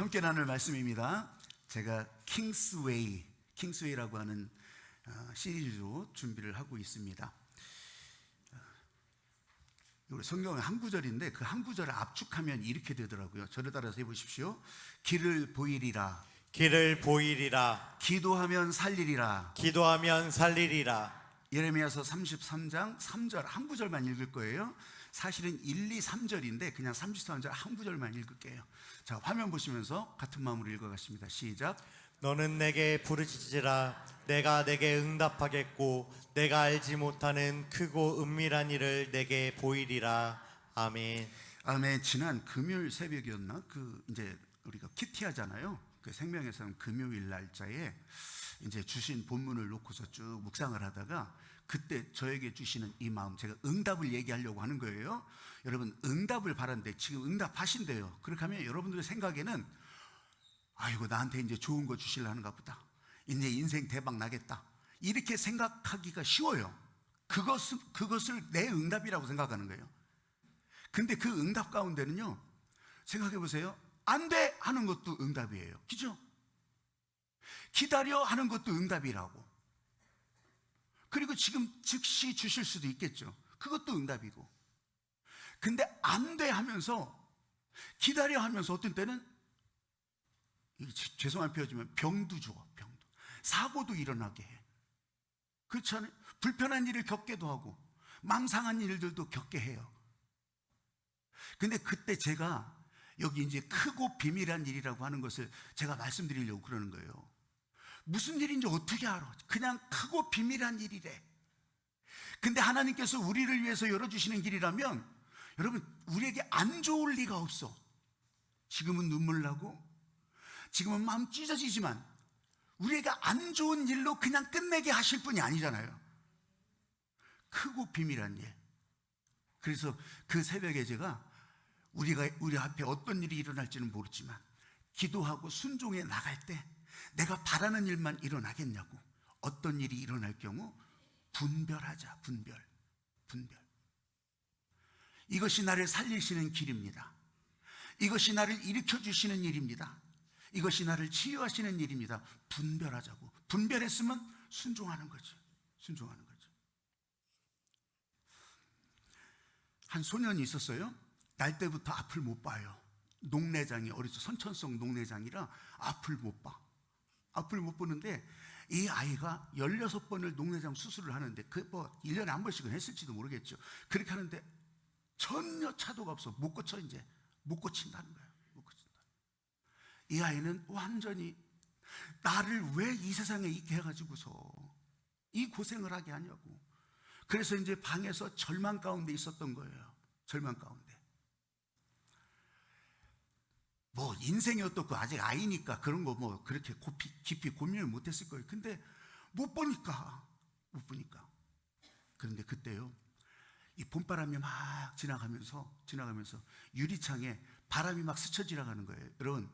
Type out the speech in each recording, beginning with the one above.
함께 나눌 말씀입니다. 제가 킹스웨이라고 하는 시리즈로 준비를 하고 있습니다. 성경은 한 구절인데 그 한 구절을 압축하면 이렇게 되더라고요. 저를 따라서 해보십시오. 길을 보이리라. 길을 보이리라. 기도하면 살리리라. 기도하면 살리리라. 예레미야서 33장 3절 한 구절만 읽을 거예요. 사실은 1, 2, 3절인데 그냥 33절 한 구절만 읽을게요. 자, 화면 보시면서 같은 마음으로 읽어가십니다. 시작. 너는 내게 부르짖으라. 내가 내게 응답하겠고 내가 알지 못하는 크고 은밀한 일을 내게 보이리라. 아멘. 아멘. 지난 금요일 새벽이었나? 이제 우리가 키티하잖아요. 그 생명에서는 금요일 날짜에 이제 주신 본문을 놓고서 쭉 묵상을 하다가 그때 저에게 주시는 이 마음, 제가 응답을 얘기하려고 하는 거예요. 여러분, 응답을 바란데 지금 응답하신대요. 그렇게 하면 여러분들의 생각에는 아이고, 나한테 이제 좋은 거 주시려는가 보다. 이제 인생 대박 나겠다. 이렇게 생각하기가 쉬워요. 그것을 내 응답이라고 생각하는 거예요. 근데 그 응답 가운데는요, 생각해 보세요. 안 돼! 하는 것도 응답이에요. 그죠? 기다려! 하는 것도 응답이라고. 그리고 지금 즉시 주실 수도 있겠죠. 그것도 응답이고. 근데 안 돼! 하면서, 기다려! 하면서 어떤 때는 죄송한 표현이지만 병도 줘. 병도. 사고도 일어나게 해. 그렇지 않아요? 불편한 일을 겪게도 하고 망상한 일들도 겪게 해요. 근데 그때 제가 여기 이제 크고 비밀한 일이라고 하는 것을 제가 말씀드리려고 그러는 거예요. 무슨 일인지 어떻게 알아? 그냥 크고 비밀한 일이래. 근데 하나님께서 우리를 위해서 열어주시는 길이라면 여러분, 우리에게 안 좋을 리가 없어. 지금은 눈물 나고 지금은 마음 찢어지지만 우리에게 안 좋은 일로 그냥 끝내게 하실 분이 아니잖아요. 크고 비밀한 일. 그래서 그 새벽에 제가 우리 앞에 어떤 일이 일어날지는 모르지만 기도하고 순종해 나갈 때 내가 바라는 일만 일어나겠냐고. 어떤 일이 일어날 경우 분별하자. 분별. 이것이 나를 살리시는 길입니다. 이것이 나를 일으켜 주시는 일입니다. 이것이 나를 치유하시는 일입니다. 분별하자고. 분별했으면 순종하는 거죠. 순종하는 거죠. 한 소년이 있었어요. 날 때부터 앞을 못 봐요. 녹내장이 어려서 선천성 녹내장이라 앞을 못 봐. 앞을 못 보는데 이 아이가 16번을 녹내장 수술을 하는데 1년에 한 번씩은 했을지도 모르겠죠. 그렇게 하는데 전혀 차도가 없어. 못 고쳐. 이제 못 고친다는 거예요. 이 아이는 완전히 나를 왜 이 세상에 있게 해가지고서 이 고생을 하게 하냐고. 그래서 이제 방에서 절망 가운데 있었던 거예요. 절망 가운데. 뭐 인생이 어떻고 아직 아이니까 그런 거 뭐 그렇게 깊이 고민을 못했을 거예요. 근데 못 보니까. 그런데 그때요, 이 봄바람이 막 지나가면서 유리창에 바람이 막 스쳐 지나가는 거예요. 여러분,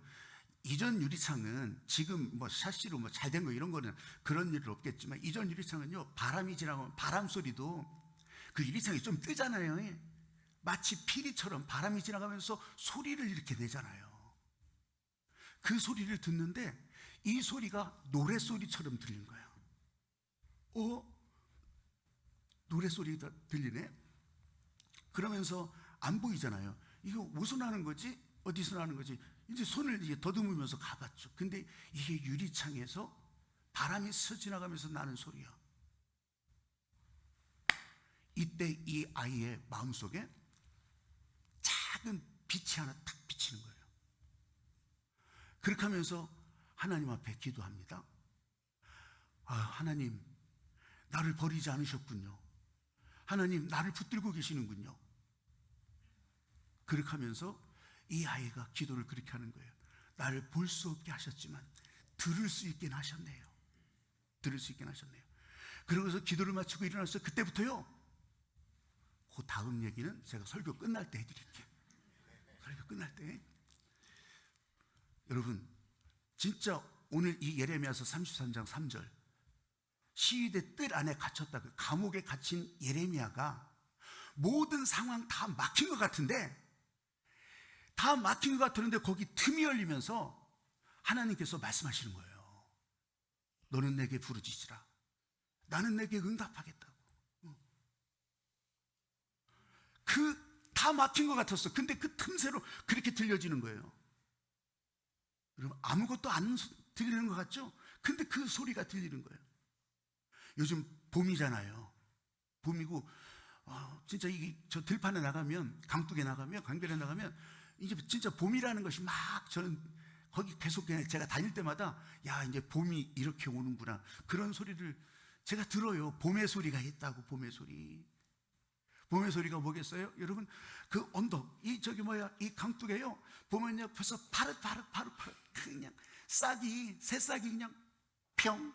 이전 유리창은 지금 뭐 샤시로 뭐 잘 된 거 이런 거는 그런 일은 없겠지만 이전 유리창은요, 바람이 지나가면 바람 소리도 그 유리창이 좀 뜨잖아요. 마치 피리처럼 바람이 지나가면서 소리를 이렇게 내잖아요. 그 소리를 듣는데 이 소리가 노래소리처럼 들린 거예요. 노래소리가 들리네? 그러면서 안 보이잖아요. 이거 어디서 나는 거지? 어디서 나는 거지? 이제 손을 이제 더듬으면서 가봤죠. 근데 이게 유리창에서 바람이 스쳐 지나가면서 나는 소리야. 이때 이 아이의 마음속에 작은 빛이 하나 탁 비치는 거예요. 그렇게 하면서 하나님 앞에 기도합니다. 하나님, 나를 버리지 않으셨군요. 하나님, 나를 붙들고 계시는군요. 그렇게 하면서 이 아이가 기도를 그렇게 하는 거예요. 나를 볼 수 없게 하셨지만 들을 수 있게 하셨네요. 그러고서 기도를 마치고 일어났어요. 그때부터요, 그 다음 얘기는 제가 설교 끝날 때 해드릴게요. 설교 끝날 때. 여러분, 진짜 오늘 이 예레미야서 33장 3절, 시위대 뜰 안에 갇혔다, 그 감옥에 갇힌 예레미야가 모든 상황 다 막힌 것 같은데 거기 틈이 열리면서 하나님께서 말씀하시는 거예요. 너는 내게 부르짖으라. 나는 내게 응답하겠다고. 다 막힌 것 같았어. 근데 그 틈새로 그렇게 들려지는 거예요. 여러분, 아무것도 안 들리는 것 같죠? 근데 그 소리가 들리는 거예요. 요즘 봄이잖아요. 봄이고, 진짜 저 들판에 나가면, 강둑에 나가면, 강변에 나가면, 이제 진짜 봄이라는 것이 막 저는 거기 계속 제가 다닐 때마다, 야, 이제 봄이 이렇게 오는구나. 그런 소리를 제가 들어요. 봄의 소리가 있다고, 봄의 소리. 봄의 소리가 뭐겠어요? 여러분, 그 언덕, 이 강둑에요. 보면요, 벌써 파릇파릇, 그냥 새싹이 그냥 평,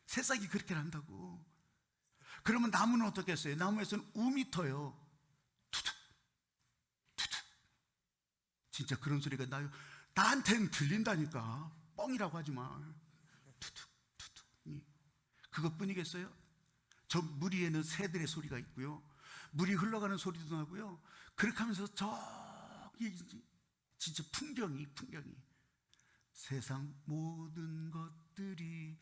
새싹이 그렇게 난다고. 그러면 나무는 어떻겠어요? 나무에서는 움이 터요. 투둑. 진짜 그런 소리가 나요. 나한테는 들린다니까. 뻥이라고 하지 마. 투둑. 그것뿐이겠어요? 저 물 위에는 새들의 소리가 있고요. 물이 흘러가는 소리도 나고요. 그렇게 하면서 저기 진짜 풍경이 세상 모든 것들이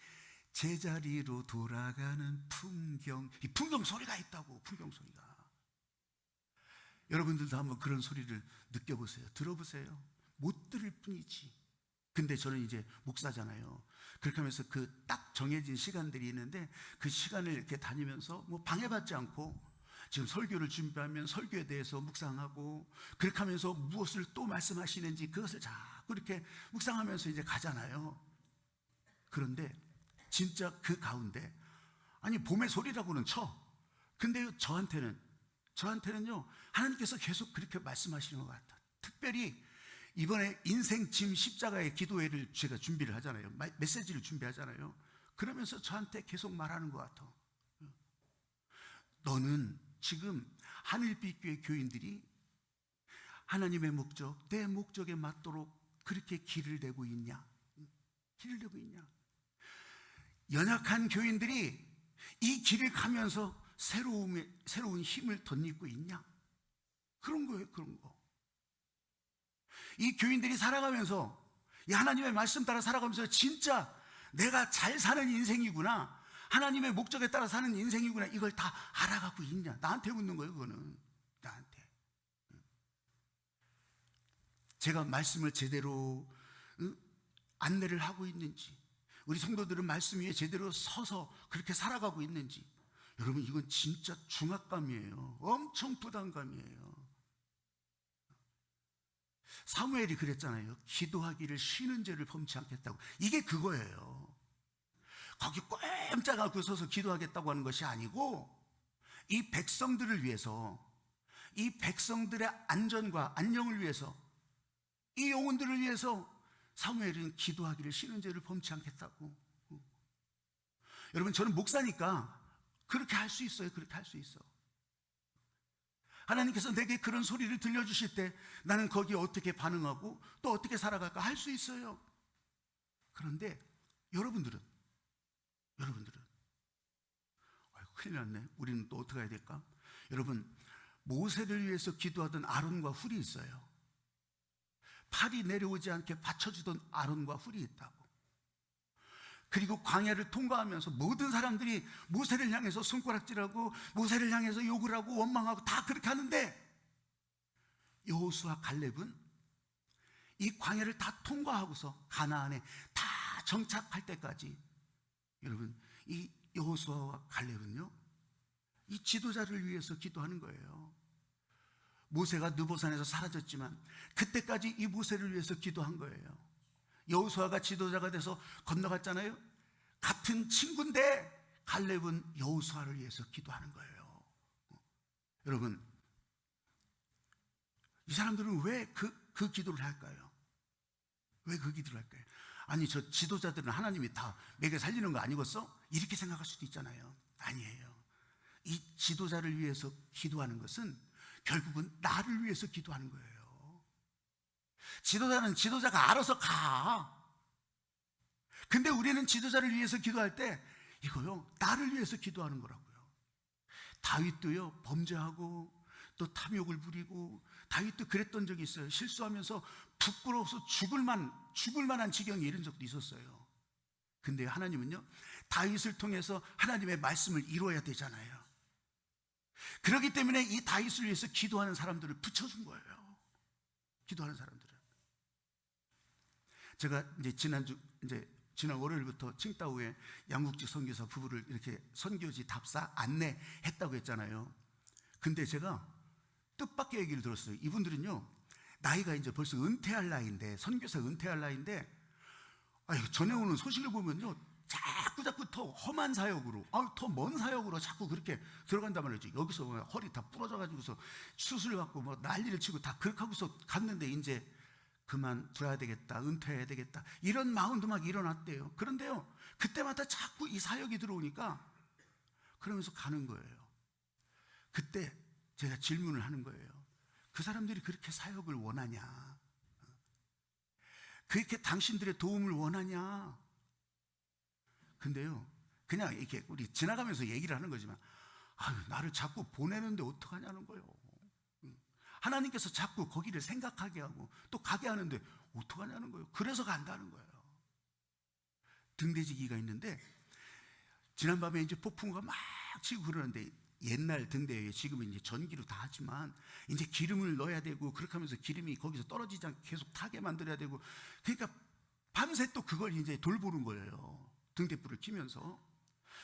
제자리로 돌아가는 풍경. 이 풍경 소리가 있다고. 풍경 소리가. 여러분들도 한번 그런 소리를 느껴보세요. 들어보세요. 못 들을 뿐이지. 근데 저는 이제 목사잖아요. 그렇게 하면서 그 딱 정해진 시간들이 있는데 그 시간을 이렇게 다니면서 뭐 방해받지 않고 지금 설교를 준비하면 설교에 대해서 묵상하고 그렇게 하면서 무엇을 또 말씀하시는지 그것을 자꾸 이렇게 묵상하면서 이제 가잖아요. 그런데 진짜 그 가운데 아니 봄의 소리라고는 쳐. 근데 저한테는요 하나님께서 계속 그렇게 말씀하시는 것 같아. 특별히 이번에 인생 짐 십자가의 기도회를 제가 준비를 하잖아요. 메시지를 준비하잖아요. 그러면서 저한테 계속 말하는 것 같아. 너는 지금 하늘빛교회 교인들이 하나님의 목적, 내 목적에 맞도록 그렇게 길을 내고 있냐? 연약한 교인들이 이 길을 가면서 새로운 힘을 덧입고 있냐? 그런 거예요, 그런 거. 이 교인들이 살아가면서 이 하나님의 말씀 따라 살아가면서 진짜 내가 잘 사는 인생이구나, 하나님의 목적에 따라 사는 인생이구나, 이걸 다 알아가고 있냐? 나한테 묻는 거예요. 그거는 나한테. 제가 말씀을 제대로 안내를 하고 있는지, 우리 성도들은 말씀 위에 제대로 서서 그렇게 살아가고 있는지, 여러분 이건 진짜 중압감이에요. 엄청 부담감이에요. 사무엘이 그랬잖아요. 기도하기를 쉬는 죄를 범치 않겠다고. 이게 그거예요. 거기 꼼짝 않고 서서 기도하겠다고 하는 것이 아니고 이 백성들을 위해서, 이 백성들의 안전과 안녕을 위해서, 이 영혼들을 위해서 사무엘은 기도하기를 쉬는 죄를 범치 않겠다고. 여러분 저는 목사니까 그렇게 할 수 있어요. 그렇게 할 수 있어. 하나님께서 내게 그런 소리를 들려주실 때 나는 거기에 어떻게 반응하고 또 어떻게 살아갈까 할 수 있어요. 그런데 여러분들은 큰일 났네. 우리는 또 어떻게 해야 될까? 여러분, 모세를 위해서 기도하던 아론과 훌이 있어요. 팔이 내려오지 않게 받쳐주던 아론과 훌이 있다고. 그리고 광야를 통과하면서 모든 사람들이 모세를 향해서 손가락질하고 모세를 향해서 욕을 하고 원망하고 다 그렇게 하는데 여호수아 갈렙은 이 광야를 다 통과하고서 가나안에 다 정착할 때까지, 여러분 이 여호수아와 갈렙은요 이 지도자를 위해서 기도하는 거예요. 모세가 느보산에서 사라졌지만 그때까지 이 모세를 위해서 기도한 거예요. 여호수아가 지도자가 돼서 건너갔잖아요. 같은 친구인데 갈렙은 여호수아를 위해서 기도하는 거예요. 여러분 이 사람들은 왜 그 기도를 할까요? 왜 그 기도를 할까요? 아니 저 지도자들은 하나님이 다 먹여 살리는 거 아니겠어? 이렇게 생각할 수도 있잖아요. 아니에요. 이 지도자를 위해서 기도하는 것은 결국은 나를 위해서 기도하는 거예요. 지도자는 지도자가 알아서 가. 근데 우리는 지도자를 위해서 기도할 때 이거요 나를 위해서 기도하는 거라고요. 다윗도요 범죄하고 또 탐욕을 부리고 다윗도 그랬던 적이 있어요. 실수하면서 부끄러워서 죽을 만한 지경에 이른 적도 있었어요. 근데 하나님은요, 다윗을 통해서 하나님의 말씀을 이루어야 되잖아요. 그렇기 때문에 이 다윗을 위해서 기도하는 사람들을 붙여준 거예요. 기도하는 사람들을. 제가 이제 지난 월요일부터 칭따오에 양국지 선교사 부부를 이렇게 선교지 답사 안내했다고 했잖아요. 근데 제가 뜻밖의 얘기를 들었어요. 이분들은요, 나이가 이제 벌써 은퇴할 나이인데, 선교사 은퇴할 나이인데, 전해오는 소식을 보면요, 자꾸 더 험한 사역으로, 더 먼 사역으로 자꾸 그렇게 들어간단 말이죠. 여기서 허리 다 부러져가지고서 수술받고 뭐 난리를 치고 다 그렇게 하고서 갔는데, 이제 그만둬야 되겠다, 은퇴해야 되겠다, 이런 마음도 막 일어났대요. 그런데요, 그때마다 자꾸 이 사역이 들어오니까 그러면서 가는 거예요. 그때 제가 질문을 하는 거예요. 그 사람들이 그렇게 사역을 원하냐? 그렇게 당신들의 도움을 원하냐? 근데요, 그냥 이렇게 우리 지나가면서 얘기를 하는 거지만, 나를 자꾸 보내는데 어떡하냐는 거예요. 하나님께서 자꾸 거기를 생각하게 하고 또 가게 하는데 어떡하냐는 거예요. 그래서 간다는 거예요. 등대지기가 있는데, 지난밤에 이제 폭풍우가 막 치고 그러는데, 옛날 등대에 지금은 이제 전기로 다 하지만 이제 기름을 넣어야 되고, 그렇게 하면서 기름이 거기서 떨어지지 않게 계속 타게 만들어야 되고, 그러니까 밤새 또 그걸 이제 돌보는 거예요. 등대불을 켜면서.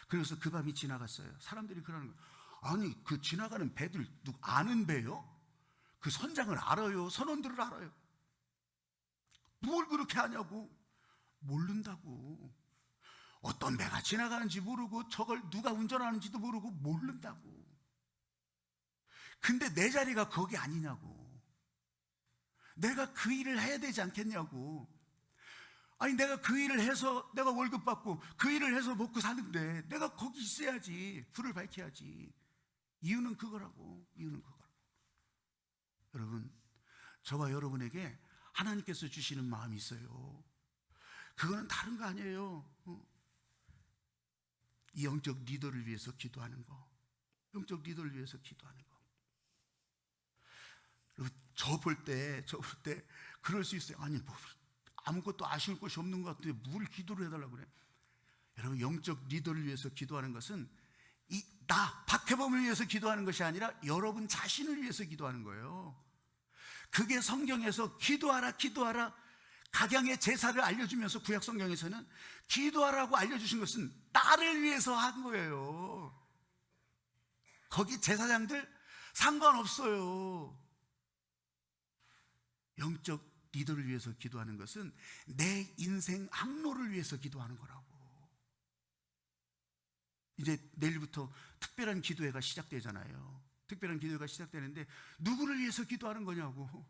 그래서 그 밤이 지나갔어요. 사람들이 그러는 거예요. 아니, 그 지나가는 배들 아는 배요? 그 선장을 알아요? 선원들을 알아요? 뭘 그렇게 하냐고. 모른다고. 어떤 배가 지나가는지 모르고 저걸 누가 운전하는지도 모르고 모른다고. 근데 내 자리가 거기 아니냐고. 내가 그 일을 해야 되지 않겠냐고. 아니, 내가 그 일을 해서 내가 월급 받고 그 일을 해서 먹고 사는데 내가 거기 있어야지. 불을 밝혀야지. 이유는 그거라고. 이유는 그거라고. 여러분, 저와 여러분에게 하나님께서 주시는 마음이 있어요. 그거는 다른 거 아니에요. 이 영적 리더를 위해서 기도하는 거. 영적 리더를 위해서 기도하는 거. 여러분, 저 볼 때 그럴 수 있어요. 아니, 뭐 아무것도 아쉬울 것이 없는 것 같은데 뭘 기도를 해달라고 그래. 여러분, 영적 리더를 위해서 기도하는 것은 박혜범을 위해서 기도하는 것이 아니라 여러분 자신을 위해서 기도하는 거예요. 그게 성경에서 기도하라 각양의 제사를 알려주면서 구약 성경에서는 기도하라고 알려주신 것은 나를 위해서 한 거예요. 거기 제사장들 상관없어요. 영적 리더를 위해서 기도하는 것은 내 인생 항로를 위해서 기도하는 거라고. 이제 내일부터 특별한 기도회가 시작되잖아요. 특별한 기도회가 시작되는데 누구를 위해서 기도하는 거냐고.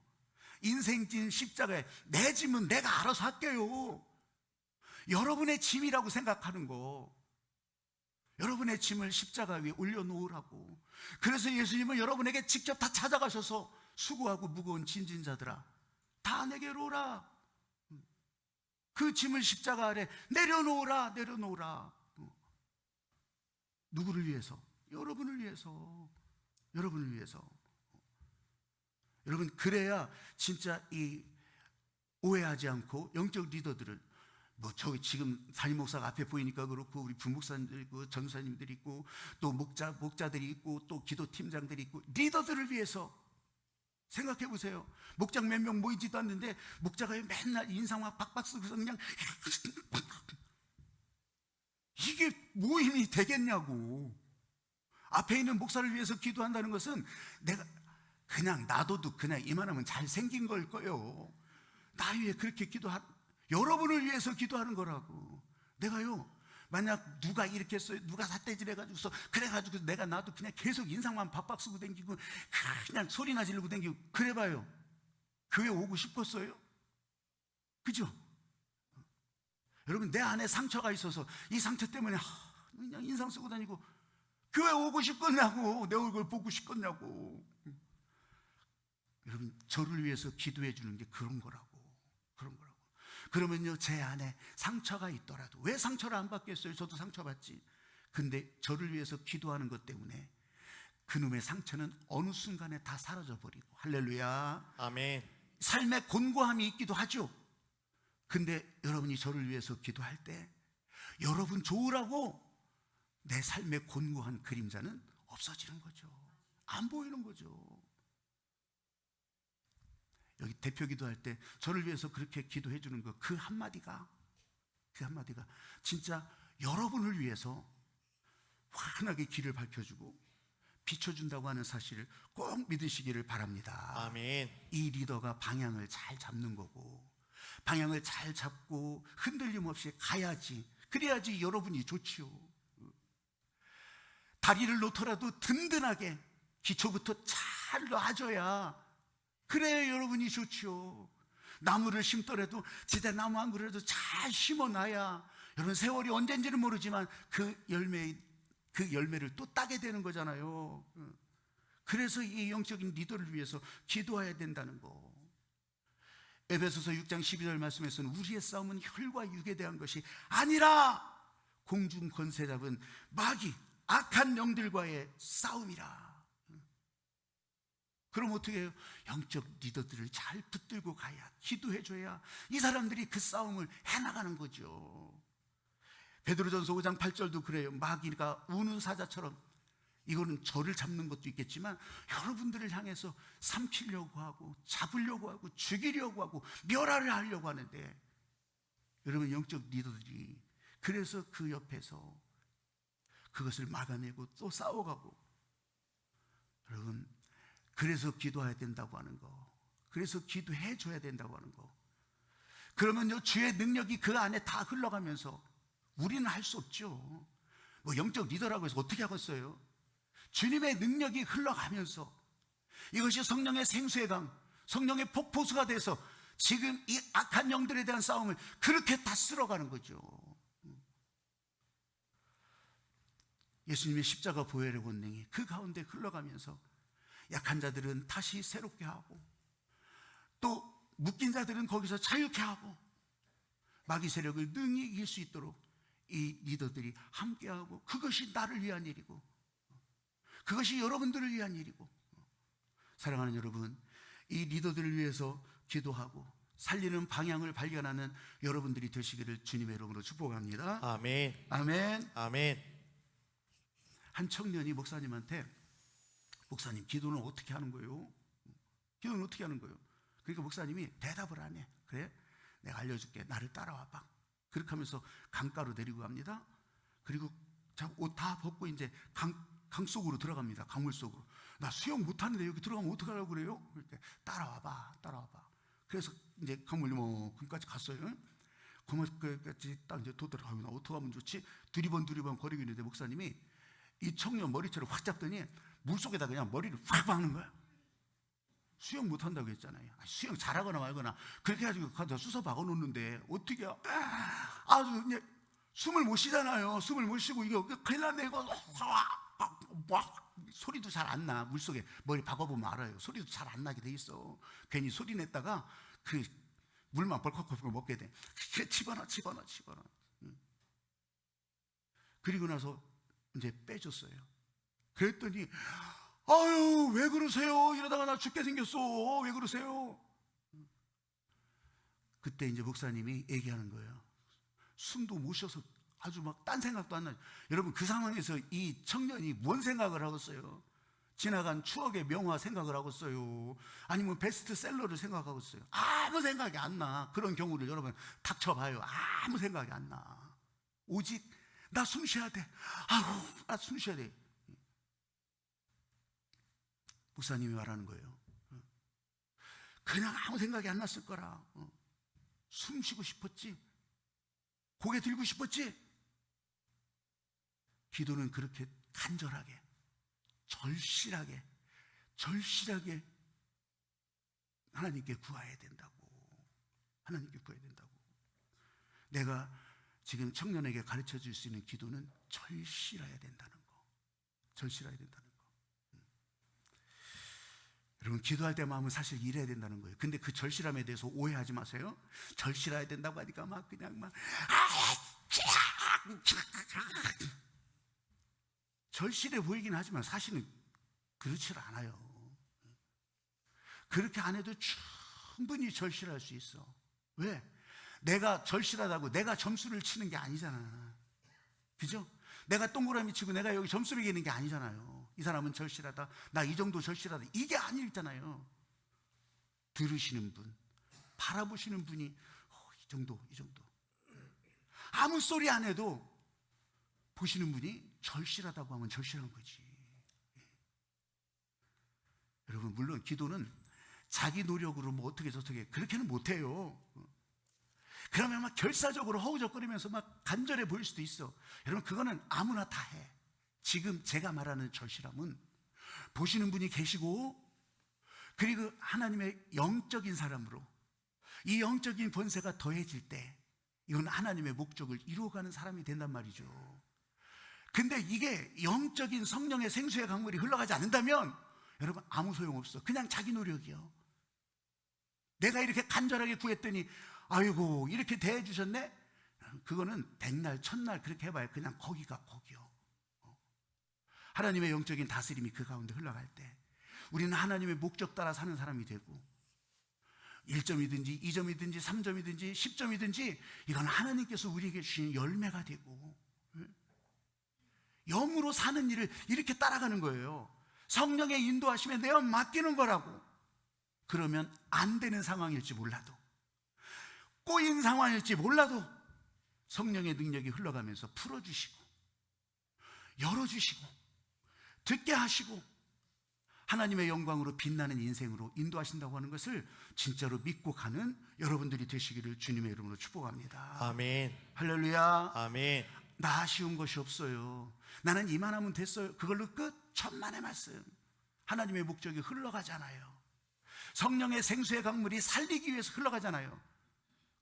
인생진 십자가에 내 짐은 내가 알아서 할게요. 여러분의 짐이라고 생각하는 거. 여러분의 짐을 십자가 위에 올려놓으라고. 그래서 예수님은 여러분에게 직접 다 찾아가셔서 수고하고 무거운 짐진자들아, 다 내게로 오라. 그 짐을 십자가 아래 내려놓으라. 누구를 위해서? 여러분을 위해서. 여러분을 위해서. 여러분, 그래야 진짜 이 오해하지 않고 영적 리더들을, 저기 지금 담임 목사가 앞에 보이니까 그렇고, 우리 부목사님들 있고, 전사님들이 있고, 또 목자들이 있고, 또 기도팀장들이 있고, 리더들을 위해서 생각해 보세요. 목장 몇 명 모이지도 않는데 목자가 맨날 인상 막 박박 쓰고서 그냥 이게 모임이 되겠냐고. 앞에 있는 목사를 위해서 기도한다는 것은 내가 그냥 놔둬도 그냥 이만하면 잘생긴 걸 거예요. 나 위해 그렇게 여러분을 위해서 기도하는 거라고. 내가요, 만약 누가 이렇게 했어요, 누가 삿대질 해가지고서 그래가지고 내가 나도 그냥 계속 인상만 박박 쓰고 댕기고 그냥 소리나 지르고 댕기고 그래봐요. 교회 오고 싶었어요? 그죠? 여러분, 내 안에 상처가 있어서 이 상처 때문에 그냥 인상 쓰고 다니고 교회 오고 싶겠냐고. 내 얼굴 보고 싶겠냐고. 여러분, 저를 위해서 기도해 주는 게 그런 거라고. 그러면요, 제 안에 상처가 있더라도, 왜 상처를 안 받겠어요? 저도 상처받지. 근데 저를 위해서 기도하는 것 때문에 그놈의 상처는 어느 순간에 다 사라져버리고, 할렐루야. 아멘. 삶의 곤고함이 있기도 하죠. 근데 여러분이 저를 위해서 기도할 때 여러분 좋으라고 내 삶의 곤고한 그림자는 없어지는 거죠. 안 보이는 거죠. 여기 대표 기도할 때 저를 위해서 그렇게 기도해 주는 거, 그 한마디가 진짜 여러분을 위해서 환하게 길을 밝혀주고 비춰준다고 하는 사실을 꼭 믿으시기를 바랍니다. 아멘. 이 리더가 방향을 잘 잡는 거고, 방향을 잘 잡고 흔들림 없이 가야지, 그래야지 여러분이 좋지요. 다리를 놓더라도 든든하게 기초부터 잘 놔줘야, 그래야 여러분이 좋지요. 나무를 심더라도 진짜 나무 한 그루라도 잘 심어놔야 여러분 세월이 언젠지는 모르지만 그 열매를 또 따게 되는 거잖아요. 그래서 이 영적인 리더를 위해서 기도해야 된다는 거. 에베소서 6장 12절 말씀에서는 우리의 싸움은 혈과 육에 대한 것이 아니라 공중 권세 잡은 마귀 악한 영들과의 싸움이라. 그럼 어떻게 해요? 영적 리더들을 잘 붙들고 가야, 기도해줘야 이 사람들이 그 싸움을 해나가는 거죠. 베드로전서 5장 8절도 그래요. 마귀가 우는 사자처럼, 이거는 저를 잡는 것도 있겠지만 여러분들을 향해서 삼키려고 하고 잡으려고 하고 죽이려고 하고 멸하려 하려고 하는데, 여러분 영적 리더들이 그래서 그 옆에서 그것을 막아내고 또 싸워가고, 여러분 그래서 기도해야 된다고 하는 거, 그래서 기도해 줘야 된다고 하는 거. 그러면요 주의 능력이 그 안에 다 흘러가면서 우리는 할 수 없죠. 뭐 영적 리더라고 해서 어떻게 하겠어요? 주님의 능력이 흘러가면서 이것이 성령의 생수의 강, 성령의 폭포수가 돼서 지금 이 악한 영들에 대한 싸움을 그렇게 다 쓸어가는 거죠. 예수님의 십자가 보혈의 권능이 그 가운데 흘러가면서 약한 자들은 다시 새롭게 하고, 또 묶인 자들은 거기서 자유케 하고, 마귀 세력을 능히 이길 수 있도록 이 리더들이 함께하고, 그것이 나를 위한 일이고 그것이 여러분들을 위한 일이고, 사랑하는 여러분, 이 리더들을 위해서 기도하고 살리는 방향을 발견하는 여러분들이 되시기를 주님의 이름으로 축복합니다. 아멘. 아멘. 아멘. 한 청년이 목사님한테, 목사님 기도는 어떻게 하는 거예요? 기도는 어떻게 하는 거예요? 그러니까 목사님이 대답을 안 해. 그래? 내가 알려줄게. 나를 따라와봐. 그렇게 하면서 강가로 데리고 갑니다. 그리고 옷 다 벗고 이제 강 속으로 들어갑니다. 강물 속으로. 나 수영 못하는데 여기 들어가면 어떡하려고 그래요? 그러니까 따라와봐. 그래서 이제 강물 이만큼까지 갔어요. 그만까지 딱 이제 도달하고, 나 어떻게 하면 좋지? 두리번 거리고 있는데 목사님이 이 청년 머리채를 확 잡더니 물속에다 그냥 머리를 확 박는 거야. 수영 못한다고 했잖아요. 수영 잘하거나 말거나 그렇게 해가지고 가서 수서 박아놓는데 어떻게 아주 그냥 숨을 못 쉬잖아요. 숨을 못 쉬고 이게 큰일 났네 이거. 소리도 잘 안 나. 물속에 머리 박아보면 알아요. 소리도 잘 안 나게 돼 있어. 괜히 소리 냈다가 그 물만 벌컥벌컥 먹게 돼. 집어넣어. 그리고 나서 이제 빼줬어요. 그랬더니 아유 왜 그러세요? 이러다가 나 죽게 생겼어. 왜 그러세요? 그때 이제 목사님이 얘기하는 거예요. 숨도 못 쉬어서 아주 막 딴 생각도 안 나요. 여러분 그 상황에서 이 청년이 뭔 생각을 하겠어요? 지나간 추억의 명화 생각을 하겠어요? 아니면 베스트셀러를 생각하고 있어요? 아무 생각이 안 나. 그런 경우를 여러분 닥쳐봐요. 아무 생각이 안 나. 오직 나 숨 쉬어야 돼. 아우 나 숨 쉬어야 돼. 목사님이 말하는 거예요. 그냥 아무 생각이 안 났을 거라. 숨 쉬고 싶었지. 고개 들고 싶었지. 기도는 그렇게 간절하게, 절실하게 하나님께 구해야 된다고. 하나님께 구해야 된다고. 내가 지금 청년에게 가르쳐 줄 수 있는 기도는 절실해야 된다는 거. 절실해야 된다는 거. 여러분 기도할 때 마음은 사실 이래야 된다는 거예요. 근데 그 절실함에 대해서 오해하지 마세요. 절실해야 된다고 하니까 막 그냥 막 절실해 보이긴 하지만 사실은 그렇지 않아요. 그렇게 안 해도 충분히 절실할 수 있어. 왜? 내가 절실하다고 내가 점수를 치는 게 아니잖아. 그죠? 내가 동그라미 치고 내가 여기 점수를 매기는 게 아니잖아요. 이 사람은 절실하다, 나 이 정도 절실하다, 이게 아니잖아요. 들으시는 분, 바라보시는 분이 이 정도 아무 소리 안 해도 보시는 분이 절실하다고 하면 절실한 거지. 여러분, 물론 기도는 자기 노력으로 뭐 어떻게 저떻게 그렇게는 못해요. 그러면 막 결사적으로 허우적거리면서 막 간절해 보일 수도 있어. 여러분, 그거는 아무나 다 해. 지금 제가 말하는 절실함은 보시는 분이 계시고, 그리고 하나님의 영적인 사람으로 이 영적인 본세가 더해질 때 이건 하나님의 목적을 이루어가는 사람이 된단 말이죠. 근데 이게 영적인 성령의 생수의 강물이 흘러가지 않는다면 여러분, 아무 소용없어. 그냥 자기 노력이요. 내가 이렇게 간절하게 구했더니 아이고 이렇게 대해주셨네? 그거는 백날 천날 그렇게 해봐야 그냥 거기가 거기요. 하나님의 영적인 다스림이 그 가운데 흘러갈 때 우리는 하나님의 목적 따라 사는 사람이 되고, 1점이든지 2점이든지 3점이든지 10점이든지 이건 하나님께서 우리에게 주신 열매가 되고, 영으로 사는 일을 이렇게 따라가는 거예요. 성령의 인도하심에 내가 맡기는 거라고. 그러면 안 되는 상황일지 몰라도, 꼬인 상황일지 몰라도 성령의 능력이 흘러가면서 풀어주시고 열어주시고 듣게 하시고 하나님의 영광으로 빛나는 인생으로 인도하신다고 하는 것을 진짜로 믿고 가는 여러분들이 되시기를 주님의 이름으로 축복합니다. 아멘. 할렐루야. 아멘. 나 아쉬운 것이 없어요. 나는 이만하면 됐어요. 그걸로 끝. 천만의 말씀. 하나님의 목적이 흘러가잖아요. 성령의 생수의 강물이 살리기 위해서 흘러가잖아요.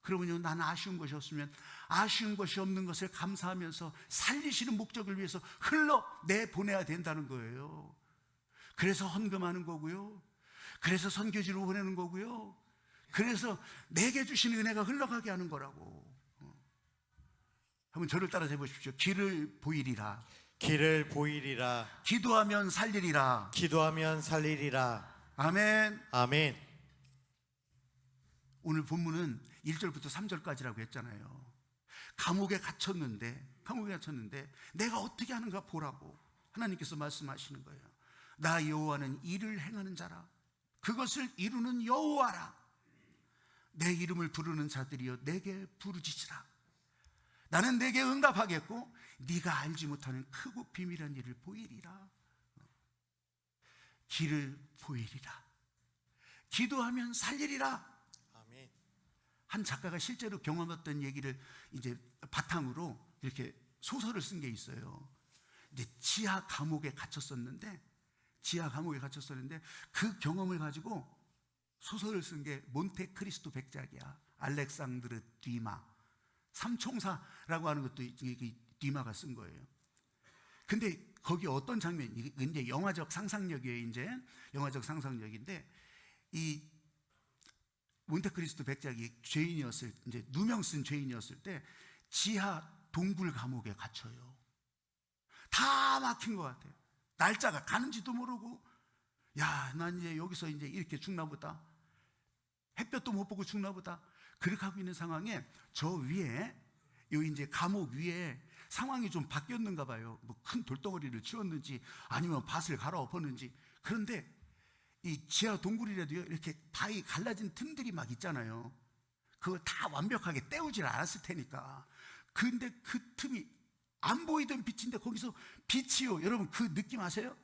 그러면요, 나는 아쉬운 것이 없으면 아쉬운 것이 없는 것을 감사하면서 살리시는 목적을 위해서 흘러내보내야 된다는 거예요. 그래서 헌금하는 거고요, 그래서 선교지로 보내는 거고요, 그래서 내게 주시는 은혜가 흘러가게 하는 거라고. 한번 저를 따라서 해보십시오. 길을 보이리라. 길을 보이리라. 기도하면 살리리라. 기도하면 살리리라. 아멘. 아멘. 오늘 본문은 1절부터 3절까지라고 했잖아요. 감옥에 갇혔는데 내가 어떻게 하는가 보라고 하나님께서 말씀하시는 거예요. 나 여호와는 일을 행하는 자라. 그것을 이루는 여호와라. 내 이름을 부르는 자들이여 내게 부르짖으라. 나는 내게 응답하겠고 네가 알지 못하는 크고 비밀한 일을 보이리라. 길을 보이리라. 기도하면 살리리라. 아멘. 한 작가가 실제로 경험했던 얘기를 이제 바탕으로 이렇게 소설을 쓴 게 있어요. 이제 지하 감옥에 갇혔었는데 그 경험을 가지고 소설을 쓴 게 몬테크리스토 백작이야. 알렉산드르 듀마. 삼총사라고 하는 것도 듀마가 쓴 거예요. 근데 거기 어떤 장면, 이제 영화적 상상력이에요. 이제 영화적 상상력인데, 이 몬테크리스토 백작이 죄인이었을, 이제 누명 쓴 죄인이었을 때 지하 동굴 감옥에 갇혀요. 다 막힌 것 같아요. 날짜가 가는지도 모르고, 야, 난 이제 여기서 이제 이렇게 죽나 보다. 햇볕도 못 보고 죽나 보다. 그렇게 하고 있는 상황에 저 위에, 요 이제 감옥 위에 상황이 좀 바뀌었는가 봐요. 뭐 큰 돌덩어리를 치웠는지 아니면 밭을 갈아엎었는지. 그런데 이 지하 동굴이라도요, 이렇게 바위 갈라진 틈들이 막 있잖아요. 그거 다 완벽하게 때우질 않았을 테니까. 근데 그 틈이 안 보이던 빛인데 거기서 빛이요. 여러분 그 느낌 아세요?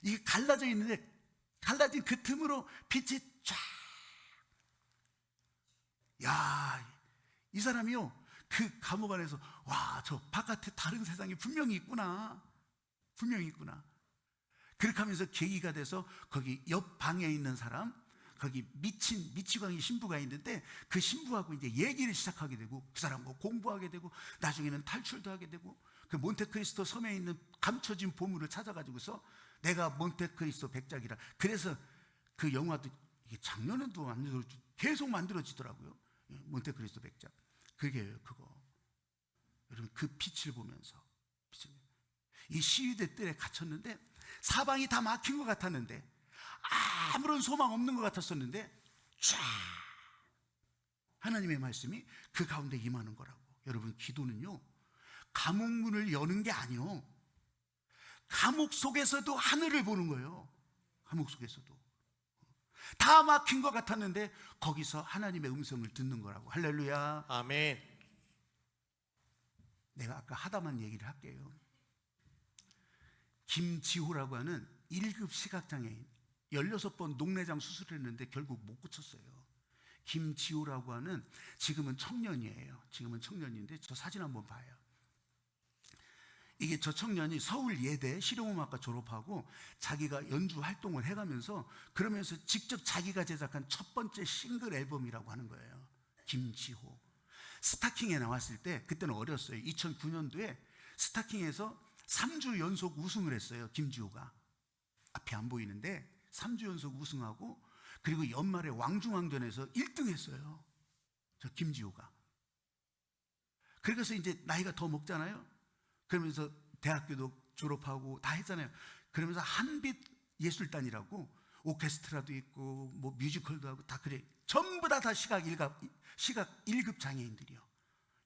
이게 갈라져 있는데 갈라진 그 틈으로 빛이 쫙. 야, 이 사람이요, 그 감옥 안에서 와, 저 바깥에 다른 세상이 분명히 있구나. 그렇게 하면서 계기가 돼서 거기 옆 방에 있는 사람, 거기 미치광이 신부가 있는데 그 신부하고 이제 얘기를 시작하게 되고, 그 사람하고 공부하게 되고, 나중에는 탈출도 하게 되고, 그 몬테크리스토 섬에 있는 감춰진 보물을 찾아가지고서 내가 몬테크리스토 백작이라. 그래서 그 영화도 이게 작년에도 계속 만들어지더라고요. 몬테크리스토 백작. 그게요, 그거. 여러분 그 빛을 보면서 이 시위대 뜰에 갇혔는데 사방이 다 막힌 것 같았는데, 아무런 소망 없는 것 같았었는데 쫙 하나님의 말씀이 그 가운데 임하는 거라고. 여러분, 기도는요, 감옥 문을 여는 게 아니요, 감옥 속에서도 하늘을 보는 거예요. 감옥 속에서도 다 막힌 것 같았는데 거기서 하나님의 음성을 듣는 거라고. 할렐루야. 아멘. 내가 아까 하다만 얘기를 할게요. 김지호라고 하는 1급 시각장애인, 16번 녹내장 수술했는데 결국 못 고쳤어요. 김지호라고 하는, 지금은 청년이에요. 지금은 청년인데 저 사진 한번 봐요. 이게 저 청년이 서울 예대 실용음악과 졸업하고 자기가 연주 활동을 해가면서, 그러면서 직접 자기가 제작한 첫 번째 싱글 앨범이라고 하는 거예요. 김지호. 스타킹에 나왔을 때, 그때는 어렸어요. 2009년도에 스타킹에서 3주 연속 우승을 했어요. 김지호가. 앞이 안 보이는데 3주 연속 우승하고, 그리고 연말에 왕중왕전에서 1등 했어요. 저 김지호가. 그래서 이제 나이가 더 먹잖아요. 그러면서 대학교도 졸업하고 다 했잖아요. 그러면서 한빛 예술단이라고 오케스트라도 있고 뭐 뮤지컬도 하고 다 그래. 전부 다 시각 1급 장애인들이요.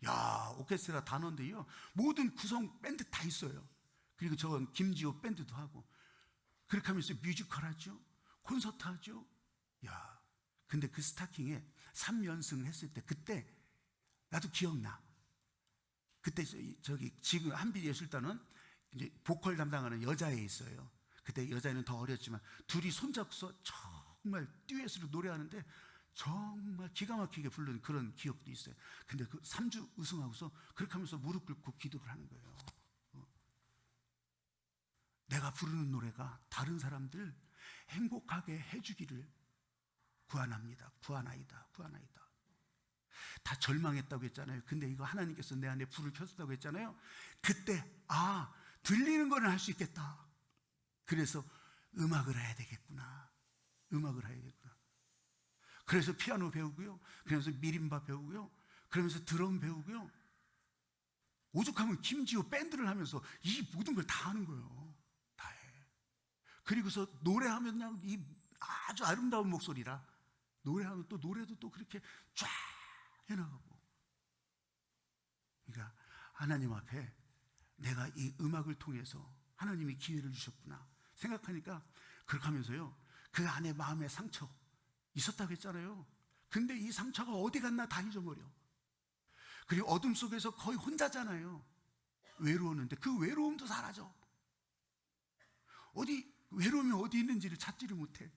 야, 오케스트라 단원들이요, 모든 구성 밴드 다 있어요. 그리고 저건 김지호 밴드도 하고, 그렇게 하면서 뮤지컬 하죠, 콘서트 하죠. 야, 근데 그 스타킹에 3연승 했을 때, 그때 나도 기억나. 그때 저기 지금 한빛예술단은 이제 보컬 담당하는 여자애 있어요. 그때 여자애는 더 어렸지만 둘이 손잡고서 정말 듀엣으로 노래하는데 정말 기가 막히게 부른 그런 기억도 있어요. 근데 그 3주 우승하고서 그렇게 하면서 무릎 꿇고 기도를 하는 거예요. 내가 부르는 노래가 다른 사람들 행복하게 해주기를 구하나이다. 다 절망했다고 했잖아요. 근데 이거 하나님께서 내 안에 불을 켰다고 했잖아요. 그때 들리는 거는 할 수 있겠다. 그래서 음악을 해야 되겠구나. 그래서 피아노 배우고요, 그러면서 미림바 배우고요, 그러면서 드럼 배우고요, 오죽하면 김지호 밴드를 하면서 이 모든 걸 다 하는 거예요. 다 해. 그리고서 노래하면 그냥 이 아주 아름다운 목소리라, 노래하면 또 노래도 또 그렇게 쫙 해나가고. 그러니까 하나님 앞에 내가 이 음악을 통해서 하나님이 기회를 주셨구나 생각하니까, 그렇게 하면서요, 그 안에 마음의 상처 있었다고 했잖아요. 근데 이 상처가 어디 갔나 다 잊어버려. 그리고 어둠 속에서 거의 혼자잖아요. 외로웠는데 그 외로움도 사라져. 외로움이 어디 있는지를 찾지를 못해.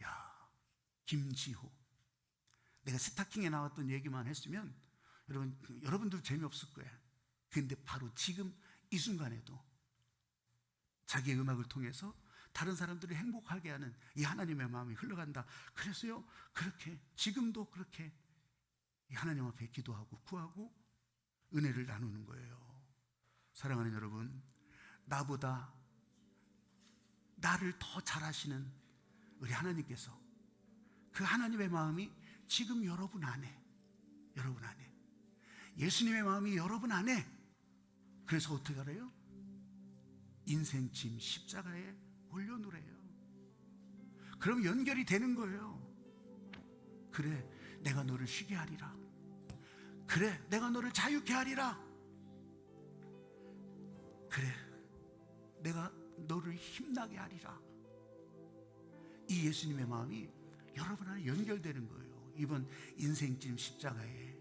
야, 김지호. 내가 스타킹에 나왔던 얘기만 했으면 여러분들 재미없을 거야. 근데 바로 지금 이 순간에도 자기의 음악을 통해서 다른 사람들을 행복하게 하는 이 하나님의 마음이 흘러간다. 그래서요, 그렇게 지금도 그렇게 하나님 앞에 기도하고 구하고 은혜를 나누는 거예요. 사랑하는 여러분, 나보다 나를 더 잘 아시는 우리 하나님께서, 그 하나님의 마음이 지금 여러분 안에, 예수님의 마음이 여러분 안에. 그래서 어떻게 알아요? 인생짐 십자가에 올려놓으래요. 그럼 연결이 되는 거예요. 그래, 내가 너를 쉬게 하리라. 그래, 내가 너를 자유케 하리라. 그래, 내가 너를 힘나게 하리라. 이 예수님의 마음이 여러분 안에 연결되는 거예요. 이번 인생짐 십자가에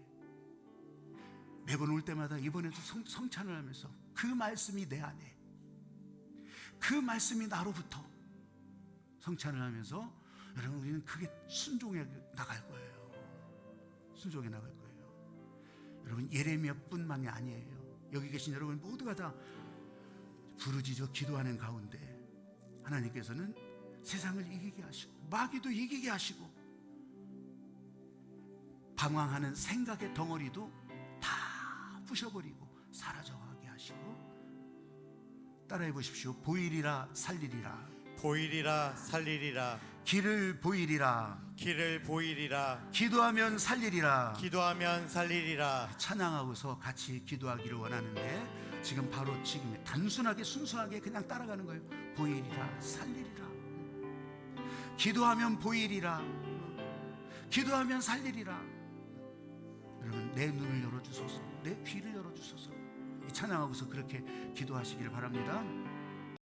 매번 올 때마다, 이번에도 성찬을 하면서 그 말씀이 내 안에, 그 말씀이 나로부터 성찬을 하면서, 여러분, 우리는 그게 순종해 나갈 거예요. 여러분, 예레미야뿐만이 아니에요. 여기 계신 여러분 모두가 다 부르짖어 기도하는 가운데 하나님께서는 세상을 이기게 하시고 마귀도 이기게 하시고 방황하는 생각의 덩어리도 다 부셔버리고 사라져가게 하시고, 따라해 보십시오. 보이리라 살리리라. 보이리라 살리리라. 길을 보이리라. 기도하면 살리리라. 찬양하고서 같이 기도하기를 원하는데, 지금 바로 지금 단순하게 순수하게 그냥 따라가는 거예요. 보이리라 살리리라. 기도하면 보이리라. 기도하면 살리리라. 여러분, 내 눈을 열어주소서, 내 귀를 열어주소서. 이 찬양하고서 그렇게 기도하시기를 바랍니다.